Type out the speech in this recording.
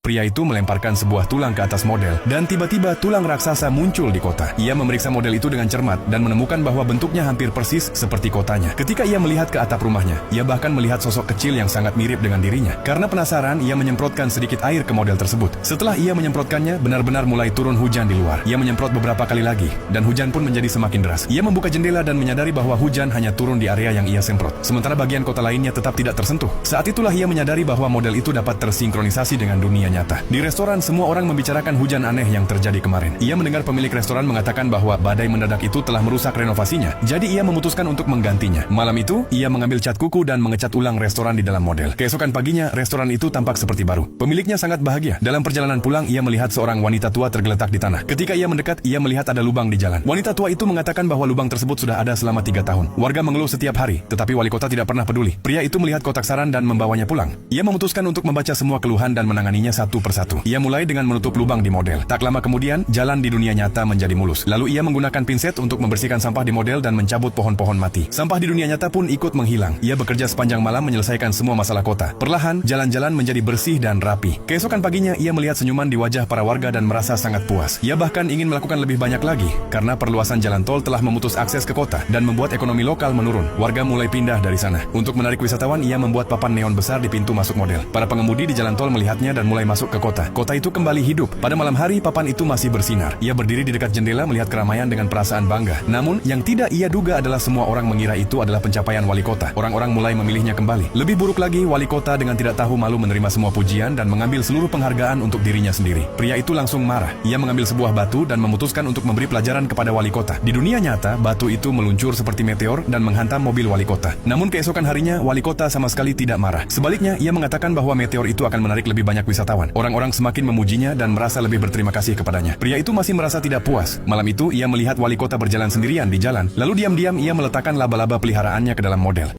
Pria itu melemparkan sebuah tulang ke atas model, dan tiba-tiba tulang raksasa muncul di kota. Ia memeriksa model itu dengan cermat dan menemukan bahwa bentuknya hampir persis seperti kotanya. Ketika ia melihat ke atap rumahnya, ia bahkan melihat sosok kecil yang sangat mirip dengan dirinya. Karena penasaran, ia menyemprotkan sedikit air ke model tersebut. Setelah ia menyemprotkannya, benar-benar mulai turun hujan di luar. Ia menyemprot beberapa kali lagi, dan hujan pun menjadi semakin deras. Ia membuka jendela dan menyadari bahwa hujan hanya turun di area yang ia semprot, sementara bagian kota lainnya tetap tidak tersentuh. Saat itulah ia menyadari bahwa model itu dapat tersinkronisasi dengan dunia nyata. Di restoran, semua orang membicarakan hujan aneh yang terjadi kemarin. Ia mendengar pemilik restoran mengatakan bahwa badai mendadak itu telah merusak renovasinya, jadi ia memutuskan untuk menggantinya. Malam itu, ia mengambil cat kuku dan mengecat ulang restoran di dalam model. Keesokan paginya, restoran itu tampak seperti baru. Pemiliknya sangat bahagia. Dalam perjalanan pulang, ia melihat seorang wanita tua tergeletak di tanah. Ketika ia mendekat, ia melihat ada lubang di jalan. Wanita tua itu mengatakan bahwa lubang tersebut sudah ada selama 3 tahun. Warga mengeluh setiap hari, tetapi wali kota tidak pernah peduli. Pria itu melihat kotak saran dan membawanya pulang. Ia memutuskan untuk membaca semua keluhan dan menanganinya satu persatu. Ia mulai dengan menutup lubang di model. Tak lama kemudian, jalan di dunia nyata menjadi mulus. Lalu ia menggunakan pinset untuk membersihkan sampah di model dan mencabut pohon-pohon mati. Sampah di dunia nyata pun ikut menghilang. Ia bekerja sepanjang malam menyelesaikan semua masalah kota. Perlahan, jalan-jalan menjadi bersih dan rapi. Keesokan paginya, ia melihat senyuman di wajah para warga dan merasa sangat puas. Ia bahkan ingin melakukan lebih banyak lagi, karena perluasan jalan tol telah memutus akses ke kota dan membuat ekonomi lokal menurun. Warga mulai pindah dari sana. Untuk menarik wisatawan, ia membuat papan neon besar di pintu masuk model. Para pengemudi di jalan tol melihatnya dan mulai masuk ke kota. Kota itu kembali hidup. Pada malam hari, papan itu masih bersinar. Ia berdiri di dekat jendela melihat keramaian dengan perasaan bangga. Namun, yang tidak ia duga adalah semua orang mengira itu adalah pencapaian wali kota. Orang-orang mulai memilihnya kembali. Lebih buruk lagi, wali kota dengan tidak tahu malu menerima semua pujian dan mengambil seluruh penghargaan untuk dirinya sendiri. Pria itu langsung marah. Ia mengambil sebuah batu dan memutuskan untuk memberi pelajaran kepada wali kota. Di dunia nyata, batu itu meluncur seperti meteor dan menghantam mobil wali kota. Namun keesokan harinya, wali kota sama sekali tidak marah. Sebaliknya, ia mengatakan bahwa meteor itu akan menarik lebih banyak wisatawan. Orang-orang semakin memujinya dan merasa lebih berterima kasih kepadanya. Pria itu masih merasa tidak puas. Malam itu, ia melihat wali kota berjalan sendirian di jalan. Lalu diam-diam ia meletakkan laba-laba peliharaannya ke dalam model.